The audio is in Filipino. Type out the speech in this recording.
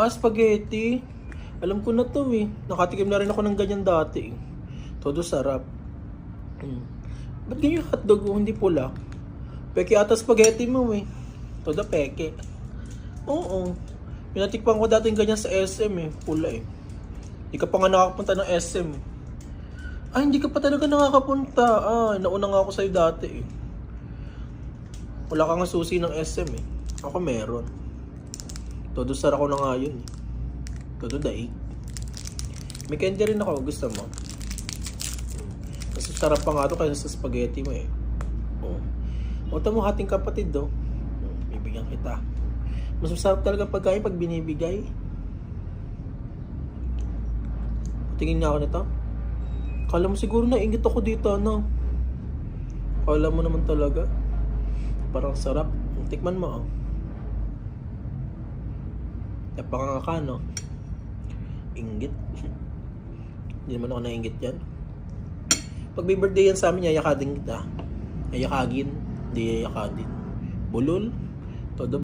Spaghetti. Alam ko na to eh. Nakatikim na rin ako ng ganyan dati eh. Todo sarap. Ba't ganyan hotdog oh, hindi pula? Peke ata spaghetti mo eh. Todo peke. Oo. Pinatikpan ko dati yung ganyan sa SM eh. Pula eh. Hindi ka pa nga nakakapunta ng SM eh. Hindi ka pa talaga nakakapunta. Nauna nga ako sa'yo dati eh. Wala kang susi ng SM eh. Ako meron. Todo sarap ko na nga yun eh. Todo daig. May candy rin ako. Gusto mo? Mas sarap pa nga ito kaysa sa spaghetti mo eh. Ito mo ating kapatid do. Bibigyan kita. Mas masarap talaga pagkain pag binibigay. Tingin nga ako nito. Kala mo siguro nainggit ako dito, no? Kala mo naman talaga. Parang sarap. Tikman mo, oh. Napaka ka, no? Inggit. Hindi naman ako nainggit yan. Pag may birthday yan sa amin, yayakadin kita. Yayakagin. Hindi yayakadin. Bulol. Todo